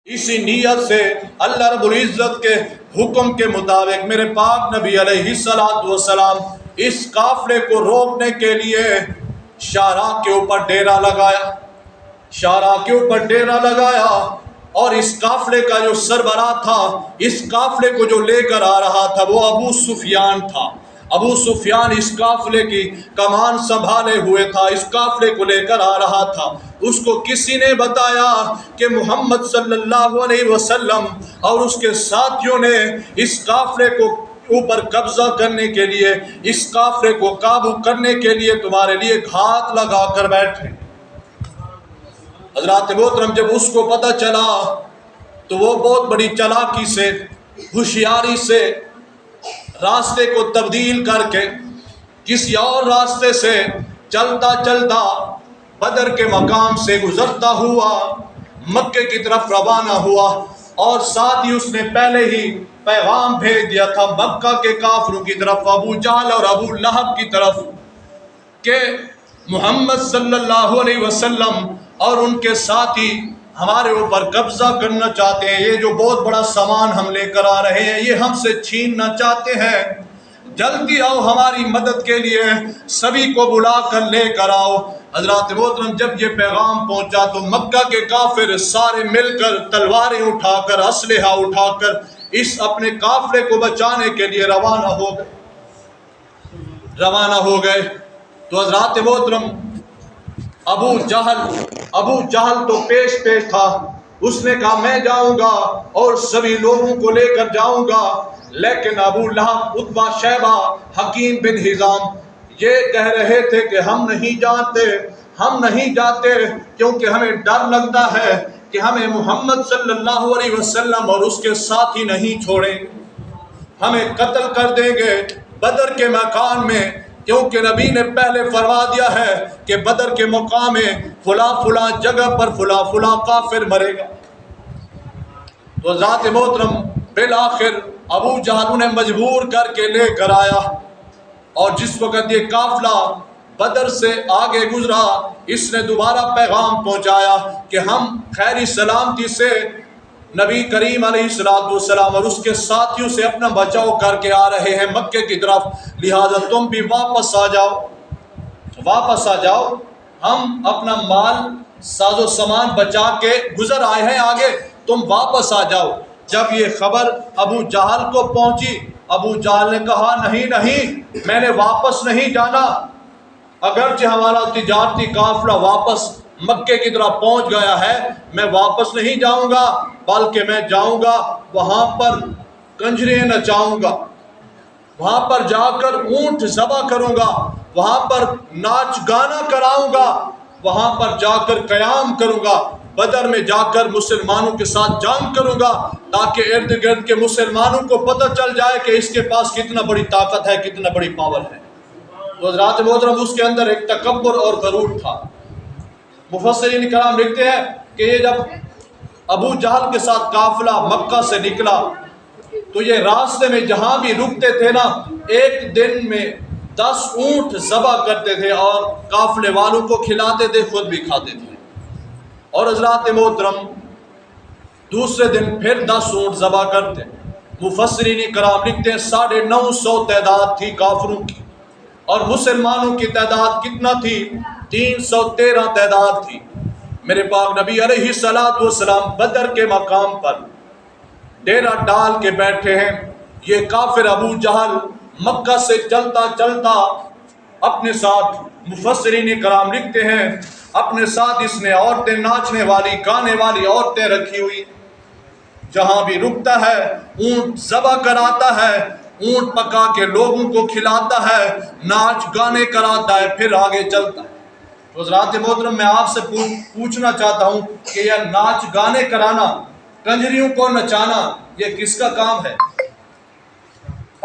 اسی نیت سے اللہ رب العزت کے حکم کے مطابق میرے پاک نبی علیہ الصلوۃ والسلام اس قافلے کو روکنے کے لیے شاہراہ کے اوپر ڈیرا لگایا، شاہراہ کے اوپر ڈیرا لگایا، اور اس قافلے کا جو سربراہ تھا، اس قافلے کو جو لے کر آ رہا تھا، وہ ابو سفیان تھا۔ ابو سفیان اس قافلے کی کمان سنبھالے ہوئے تھا، اس قافلے کو لے کر آ رہا تھا۔ اس کو کسی نے بتایا کہ محمد صلی اللہ علیہ وسلم اور اس کے ساتھیوں نے اس قافلے کو اوپر قبضہ کرنے کے لیے، اس قافلے کو قابو کرنے کے لیے تمہارے لیے گھات لگا کر بیٹھے۔ حضرات محترم، جب اس کو پتہ چلا تو وہ بہت بڑی چالاکی سے، ہوشیاری سے راستے کو تبدیل کر کے کسی اور راستے سے چلتا چلتا بدر کے مقام سے گزرتا ہوا مکے کی طرف روانہ ہوا، اور ساتھ ہی اس نے پہلے ہی پیغام بھیج دیا تھا مکہ کے کافروں کی طرف، ابو جہل اور ابو لہب کی طرف، کہ محمد صلی اللہ علیہ وسلم اور ان کے ساتھی ہمارے اوپر قبضہ کرنا چاہتے ہیں، یہ جو بہت بڑا سامان ہم لے کر آ رہے ہیں یہ ہم سے چھیننا چاہتے ہیں، جلدی آؤ ہماری مدد کے لیے، سبھی کو بلا کر لے کر آؤ۔ حضرات محترم، جب یہ پیغام پہنچا تو مکہ کے کافر سارے مل کر تلواریں اٹھا کر، اسلحہ اٹھا کر اس اپنے قافلے کو بچانے کے لیے روانہ ہو گئے۔ تو حضرات محترم، ابو جہل تو پیش تھا، اس نے کہا میں جاؤں گا اور سبھی لوگوں کو لے کر جاؤں گا، لیکن ابو لہب، عتبہ، شیبہ، حکیم بن حزام یہ کہہ رہے تھے کہ ہم نہیں جاتے کیونکہ ہمیں ڈر لگتا ہے کہ ہمیں محمد صلی اللہ علیہ وسلم اور اس کے ساتھی نہیں چھوڑیں گے، ہمیں قتل کر دیں گے بدر کے میدان میں، کیونکہ نبی نے پہلے فرما دیا ہے کہ بدر کے مقام میں فلاں فلاں جگہ پر فلاں فلاں کافر مرے گا۔ تو ذات محترم بالآخر ابو جہل نے مجبور کر کے لے کر آیا، اور جس وقت یہ قافلہ بدر سے آگے گزرا، اس نے دوبارہ پیغام پہنچایا کہ ہم خیری سلامتی سے نبی کریم علیہ السلام اور اس کے ساتھیوں سے اپنا بچاؤ کر کے آ رہے ہیں مکے کی طرف، لہذا تم بھی واپس آ جاؤ، ہم اپنا مال ساز و سامان بچا کے گزر آئے ہیں آگے، تم واپس آ جاؤ۔ جب یہ خبر ابو جہل کو پہنچی، ابو جہل نے کہا نہیں، میں نے واپس نہیں جانا، اگرچہ ہمارا تجارتی قافلہ واپس مکے کی طرف پہنچ گیا ہے، میں واپس نہیں جاؤں گا، بلکہ میں جاؤں گا وہاں پر کنجریاں نچاؤں گا، وہاں پر جا کر اونٹ ذبح کروں گا، وہاں پر ناچ گانا کراؤں گا، وہاں پر جا کر قیام کروں گا، بدر میں جا کر مسلمانوں کے ساتھ جنگ کروں گا، تاکہ ارد گرد کے مسلمانوں کو پتہ چل جائے کہ اس کے پاس کتنا بڑی طاقت ہے، کتنا بڑی پاور ہے۔ تو حضرات محترم، اس کے اندر ایک تکبر اور غرور تھا۔ مفسرین کرام لکھتے ہیں کہ یہ جب ابو جہل کے ساتھ قافلہ مکہ سے نکلا تو یہ راستے میں جہاں بھی رکتے تھے نا، ایک دن میں 10 اونٹ ذبح کرتے تھے اور قافلے والوں کو کھلاتے تھے، خود بھی کھاتے تھے۔ اور حضرات محترم، دوسرے دن پھر 10 اونٹ ذبح کرتے۔ مفسرین کرام لکھتے ہیں 950 تعداد تھی کافروں کی، اور مسلمانوں کی تعداد کتنا تھی؟ 313 تعداد تھی۔ میرے پاک نبی علیہ السلام بدر کے مقام پر ڈیرا ڈال کے بیٹھے ہیں، یہ کافر ابو جہل مکہ سے چلتا چلتا اپنے ساتھ، مفسرین کرام لکھتے ہیں اپنے ساتھ اس نے عورتیں، ناچنے والی گانے والی عورتیں رکھی ہوئی، جہاں بھی رکتا ہے اونٹ ذبح کراتا ہے، اونٹ پکا کے لوگوں کو کھلاتا ہے، ناچ گانے کراتا ہے، پھر آگے چلتا ہے۔ تو حضرات محترم، میں آپ سے پوچھنا چاہتا ہوں کہ یہ ناچ گانے کرانا، کنجریوں کو نچانا، یہ کس کا کام ہے؟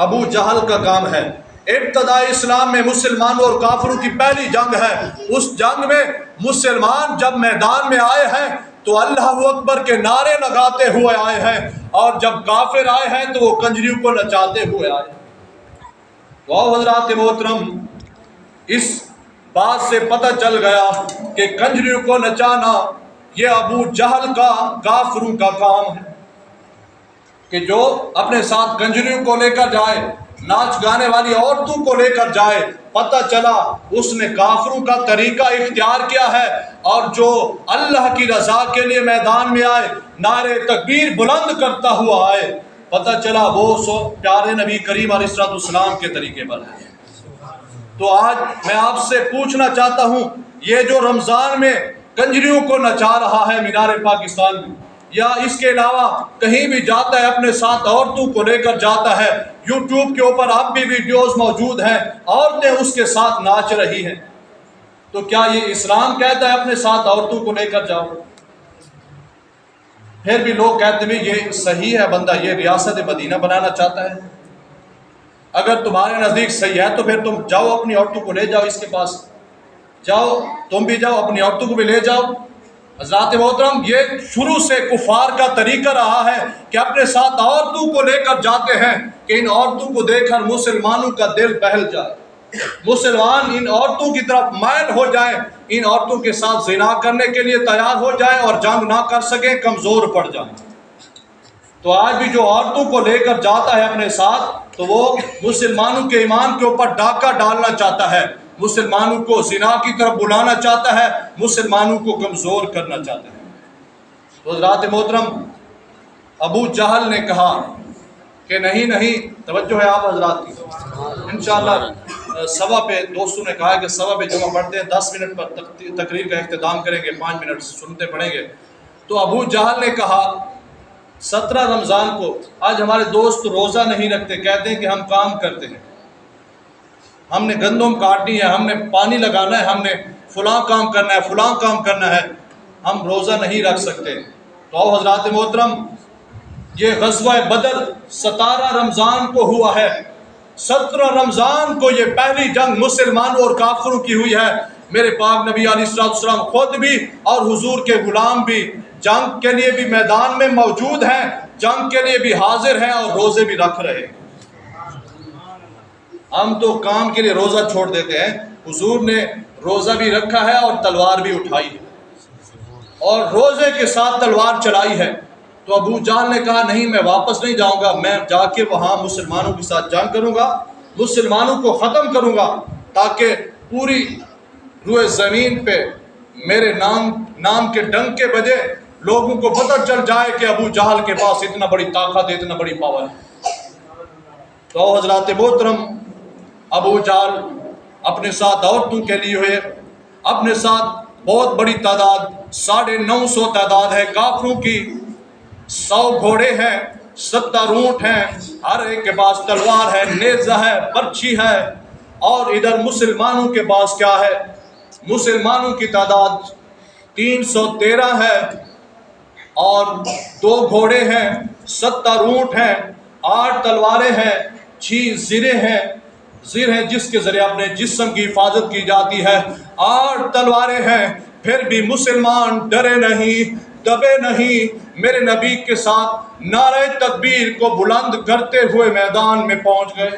ابو جہل کا کام ہے۔ ابتدائی اسلام میں مسلمانوں اور کافروں کی پہلی جنگ ہے، اس جنگ میں مسلمان جب میدان میں آئے ہیں تو اللہ اکبر کے نعرے لگاتے ہوئے آئے ہیں، اور جب کافر آئے ہیں تو وہ کنجریوں کو نچاتے ہوئے آئے ہیں۔ واہ حضرات محترم، اس بات سے پتہ چل گیا کہ کنجریوں کو نچانا یہ ابو جہل کا کافروں کا کام ہے کہ جو اپنے ساتھ کنجریوں کو لے کر جائے، ناچ گانے والی عورتوں کو لے کر جائے، پتہ چلا اس نے کافروں کا طریقہ اختیار کیا ہے، اور جو اللہ کی رضا کے لیے میدان میں آئے، نعرے تکبیر بلند کرتا ہوا آئے، پتہ چلا وہ پیارے نبی کریم علیہ السلام کے طریقے پر ہے۔ تو آج میں آپ سے پوچھنا چاہتا ہوں، یہ جو رمضان میں کنجریوں کو نچا رہا ہے مینار پاکستان میں، یا اس کے علاوہ کہیں بھی جاتا ہے اپنے ساتھ عورتوں کو لے کر جاتا ہے، یوٹیوب کے اوپر اب بھی ویڈیوز موجود ہیں، عورتیں اس کے ساتھ ناچ رہی ہیں، تو کیا یہ اسلام کہتا ہے اپنے ساتھ عورتوں کو لے کر جاؤ؟ پھر بھی لوگ کہتے ہیں یہ صحیح ہے، بندہ یہ ریاست مدینہ بنانا چاہتا ہے۔ اگر تمہارے نزدیک صحیح ہے تو پھر تم جاؤ اپنی عورتوں کو لے جاؤ اس کے پاس، جاؤ تم بھی جاؤ اپنی عورتوں کو بھی لے جاؤ۔ حضرات محترم، یہ شروع سے کفار کا طریقہ رہا ہے کہ اپنے ساتھ عورتوں کو لے کر جاتے ہیں کہ ان عورتوں کو دیکھ کر مسلمانوں کا دل بہل جائے، مسلمان ان عورتوں کی طرف مائل ہو جائیں، ان عورتوں کے ساتھ زنا کرنے کے لیے تیار ہو جائیں اور جنگ نہ کر سکیں، کمزور پڑ جائیں۔ تو آج بھی جو عورتوں کو لے کر جاتا ہے اپنے ساتھ، تو وہ مسلمانوں کے ایمان کے اوپر ڈاکہ ڈالنا چاہتا ہے، مسلمانوں کو زنا کی طرف بلانا چاہتا ہے، مسلمانوں کو کمزور کرنا چاہتا ہے۔ تو حضرات محترم، ابو جہل نے کہا کہ نہیں، توجہ ہے آپ حضرات کی، انشاءاللہ سوا پہ دوستوں نے کہا کہ سوا پہ جمعہ پڑھتے ہیں، 10 منٹ پر تقریر کا اختتام کریں گے، 5 منٹ سنتے پڑھیں گے۔ تو ابو جہل نے کہا 17 رمضان کو، آج ہمارے دوست روزہ نہیں رکھتے، کہتے ہیں کہ ہم کام کرتے ہیں، ہم نے گندم کاٹنی ہے، ہم نے پانی لگانا ہے، ہم نے فلاں کام کرنا ہے، فلاں کام کرنا ہے، ہم روزہ نہیں رکھ سکتے۔ تو آؤ حضرات محترم، یہ غزوہ بدر 17 رمضان کو ہوا ہے، 17 رمضان کو یہ پہلی جنگ مسلمانوں اور کافروں کی ہوئی ہے۔ میرے پاک نبی علیہ السلام خود بھی اور حضور کے غلام بھی جنگ کے لیے بھی میدان میں موجود ہیں، جنگ کے لیے بھی حاضر ہیں اور روزے بھی رکھ رہے ہیں۔ ہم تو کام کے لیے روزہ چھوڑ دیتے ہیں، حضور نے روزہ بھی رکھا ہے اور تلوار بھی اٹھائی ہے اور روزے کے ساتھ تلوار چلائی ہے۔ تو ابو جہل نے کہا نہیں، میں واپس نہیں جاؤں گا، میں جا کے وہاں مسلمانوں کے ساتھ جنگ کروں گا، مسلمانوں کو ختم کروں گا، تاکہ پوری روئے زمین پہ میرے نام کے ڈنک کے بجے لوگوں کو پتہ چل جائے کہ ابو جہل کے پاس اتنا بڑی طاقت ہے، اتنا بڑی پاور ہے۔ تو حضرات محترم، ابو جہل اپنے ساتھ عورتوں کے لیے ہوئے، اپنے ساتھ بہت بڑی تعداد، 950 تعداد ہے کافروں کی، 100 گھوڑے ہیں، 70 اونٹ ہیں، ہر ایک کے پاس تلوار ہے، نیزہ ہے، برچھی ہے، اور ادھر مسلمانوں کے پاس کیا ہے؟ مسلمانوں کی تعداد 313 ہے، اور 2 گھوڑے ہیں، 70 اونٹ ہیں، 8 تلواریں ہیں، 6 زریں ہیں، زر ہے جس کے ذریعے اپنے جسم کی حفاظت کی جاتی ہے، 8 تلواریں ہیں، پھر بھی مسلمان ڈرے نہیں، دبے نہیں، میرے نبی کے ساتھ نعرہ تکبیر کو بلند کرتے ہوئے میدان میں پہنچ گئے۔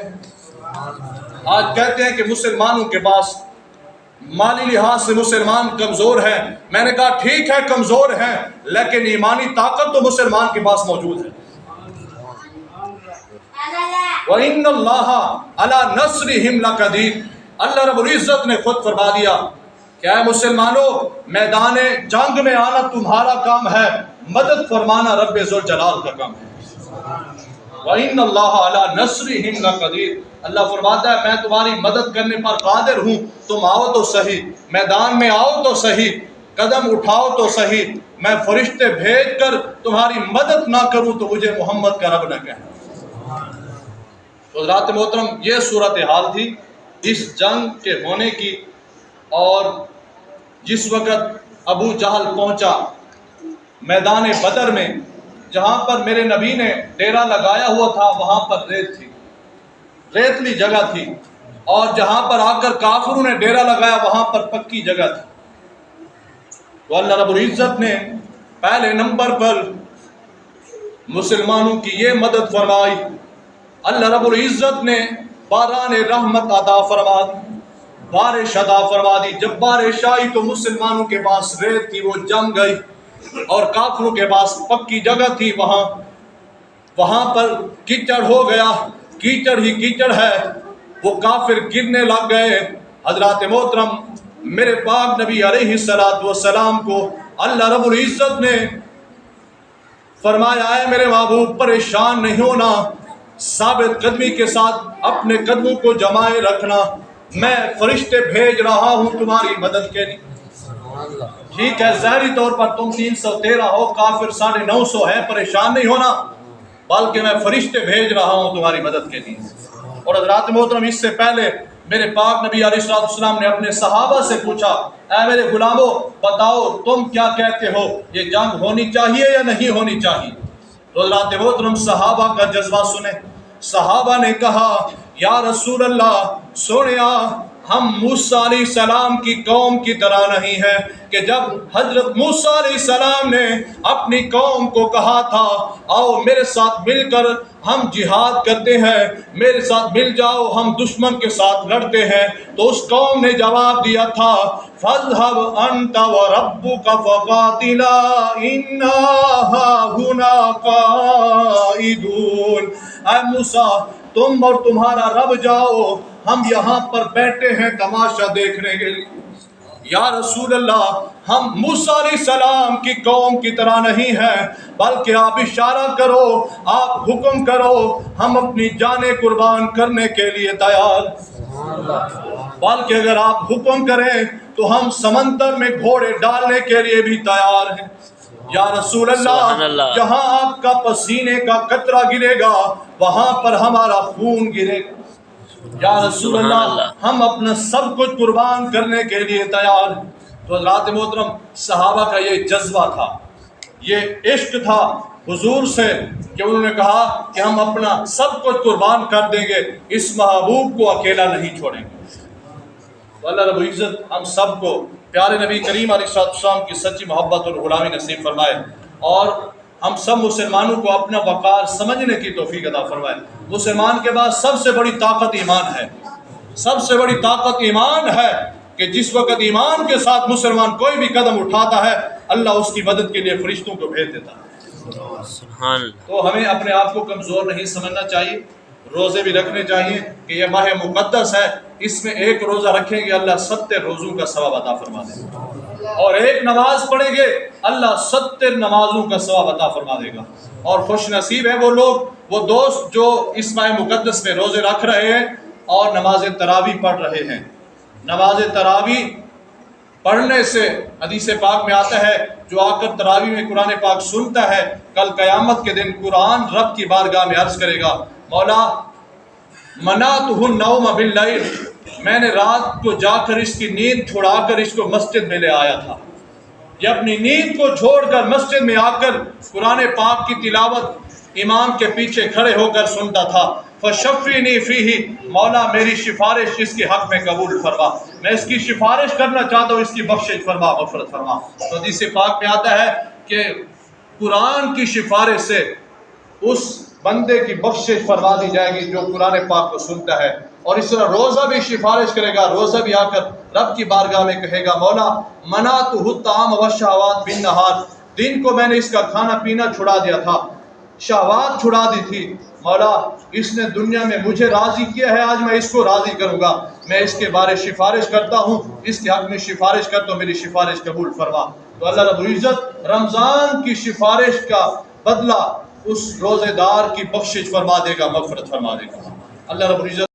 آج کہتے ہیں کہ مسلمانوں کے پاس مالی لحاظ سے مسلمان کمزور ہیں، میں نے کہا ٹھیک ہے کمزور ہیں، لیکن ایمانی طاقت تو مسلمان کے پاس موجود ہے۔ وَإِنَّ اللَّهَ عَلَى نَصْرِهِمْ لَقَدِيرٌ، اللہ رب العزت نے خود فرما دیا کہ اے مسلمانوں، میدان جنگ میں آنا تمہارا کام ہے، مدد فرمانا رب ذوالجلال کا کام ہے۔ وَإِنَّ اللَّهَ عَلَى نَصْرِهِمْ لَقَدِيرٌ، اللہ فرماتا ہے میں تمہاری مدد کرنے پر قادر ہوں، تم آؤ تو صحیح، میدان میں آؤ تو صحیح، قدم اٹھاؤ تو صحیح، میں فرشتے بھیج کر تمہاری مدد نہ کروں تو مجھے محمد کا رب نہ کہنا۔ حضرات محترم، یہ صورتحال تھی اس جنگ کے ہونے کی، اور جس وقت ابو جہل پہنچا میدان بدر میں، جہاں پر میرے نبی نے ڈیرا لگایا ہوا تھا، وہاں پر ریت تھی، ریتلی جگہ تھی، اور جہاں پر آ کر کافروں نے ڈیرا لگایا وہاں پر پکی جگہ تھی۔ تو اللہ رب العزت نے پہلے نمبر پر مسلمانوں کی یہ مدد فرمائی، اللہ رب العزت نے باران رحمت عطا فرما دی، بارش عطا فرما دی۔ جب بارش آئی تو مسلمانوں کے پاس ریت تھی وہ جم گئی، اور کافروں کے پاس پکی جگہ تھی، وہاں پر کیچڑ ہو گیا، کیچڑ ہی کیچڑ ہے، وہ کافر گرنے لگ گئے۔ حضرات محترم، میرے پاک نبی علیہ السلام کو اللہ رب العزت نے فرمایا ہے میرے محبوب پریشان نہیں ہونا، ثابت قدمی کے ساتھ اپنے قدموں کو جمائے رکھنا، میں فرشتے بھیج رہا ہوں تمہاری مدد کے لیے۔ ٹھیک ہے، ظاہری طور پر تم 313 ہو، کافر 950 ہے، پریشان نہیں ہونا، بلکہ میں فرشتے بھیج رہا ہوں تمہاری مدد کے لیے۔ اور حضرات محترم، اس سے پہلے میرے پاک نبی علیہ السلام نے اپنے صحابہ سے پوچھا، اے میرے غلاموں بتاؤ تم کیا کہتے ہو، یہ جنگ ہونی چاہیے یا نہیں ہونی چاہیے؟ تو حضرات محترم صحابہ کا جذبہ سنیں۔ صحابہ نے کہا، یا رسول اللہ سنیا، ہم موسیٰ علیہ السلام کی قوم کی طرح نہیں ہے کہ جب حضرت موسیٰ علیہ السلام نے اپنی قوم کو کہا تھا آؤ میرے ساتھ مل کر ہم جہاد کرتے ہیں، میرے ساتھ مل جاؤ ہم دشمن کے ساتھ لڑتے ہیں، تو اس قوم نے جواب دیا تھا فَاذْهَبْ أَنْتَ وَرَبُّكَ فَقَاتِلَا إِنَّا هَاهُنَا قَاعِدُونَ۔ اے موسیٰ تم اور تمہارا رب جاؤ، ہم یہاں پر بیٹھے ہیں تماشا دیکھنے کے لیے۔ یا رسول اللہ، ہم موسیٰ علیہ السلام کی قوم کی طرح نہیں ہیں، بلکہ آپ اشارہ کرو، آپ حکم کرو، ہم اپنی جانیں قربان کرنے کے لیے تیار، بلکہ اگر آپ حکم کریں تو ہم سمندر میں گھوڑے ڈالنے کے لیے بھی تیار ہیں۔ یا رسول اللہ، جہاں آپ کا پسینے کا قطرہ گرے گا وہاں پر ہمارا خون گرے گا۔ یا رسول اللہ، ہم اپنا سب کچھ قربان کرنے کے لیے تیار ہیں۔ تو حضرات محترم، صحابہ کا یہ جذبہ تھا، یہ عشق تھا حضور سے کہ انہوں نے کہا کہ ہم اپنا سب کچھ قربان کر دیں گے، اس محبوب کو اکیلا نہیں چھوڑیں گے۔ تو اللہ رب العزت ہم سب کو پیارے نبی کریم علیہ السلام کی سچی محبت اور غلامی نصیب فرمائے، اور ہم سب مسلمانوں کو اپنا وقار سمجھنے کی توفیق عطا فرمائے۔ مسلمان کے بعد سب سے بڑی طاقت ایمان ہے، سب سے بڑی طاقت ایمان ہے کہ جس وقت ایمان کے ساتھ مسلمان کوئی بھی قدم اٹھاتا ہے اللہ اس کی مدد کے لیے فرشتوں کو بھیج دیتا ہے۔ تو ہمیں اپنے آپ کو کمزور نہیں سمجھنا چاہیے، روزے بھی رکھنے چاہیے کہ یہ ماہ مقدس ہے، اس میں ایک روزہ رکھیں گے اللہ 70 روزوں کا ثواب عطا فرما دے گا، اور ایک نماز پڑھیں گے اللہ 70 نمازوں کا ثواب عطا فرما دے گا۔ اور خوش نصیب ہیں وہ لوگ، وہ دوست جو اس ماہ مقدس میں روزے رکھ رہے ہیں اور نماز تراویح پڑھ رہے ہیں۔ نماز تراویح پڑھنے سے حدیث پاک میں آتا ہے جو آ کر تراویح میں قرآن پاک سنتا ہے کل قیامت کے دن قرآن رب کی بارگاہ میں عرض کرے گا، مولا منعتہ النوم باللیل، میں نے رات کو جا کر اس کی نیند چھڑا کر اس کو مسجد میں لے آیا تھا، یہ اپنی نیند کو چھوڑ کر مسجد میں آ کر قرآن پاک کی تلاوت امام کے پیچھے کھڑے ہو کر سنتا تھا، فشفینی فیہ، مولا میری سفارش اس کے حق میں قبول فرما، میں اس کی سفارش کرنا چاہتا ہوں، اس کی بخشش فرما، مغفرت فرما۔ تو حدیث پاک میں آتا ہے کہ قرآن کی سفارش سے اس بندے کی بخشش فرما دی جائے گی جو قرآن پاک کو سنتا ہے، اور اس طرح روزہ بھی سفارش کرے گا، روزہ بھی آ کر رب کی بارگاہ میں کہے گا مولا منعتہ الطعام والشہوات بالنہار، دن کو میں نے اس کا کھانا پینا چھڑا دیا تھا، شہوات چھڑا دی تھی، مولا اس نے دنیا میں مجھے راضی کیا ہے، آج میں اس کو راضی کروں گا، میں اس کے بارے سفارش کرتا ہوں، اس کے حق میں سفارش کرتا ہوں، میری سفارش قبول فرما۔ تو اللہ رب العزت رمضان کی سفارش کا بدلہ اس روزے دار کی بخشش فرما دے گا، مغفرت فرما دے گا۔ اللہ رب العزت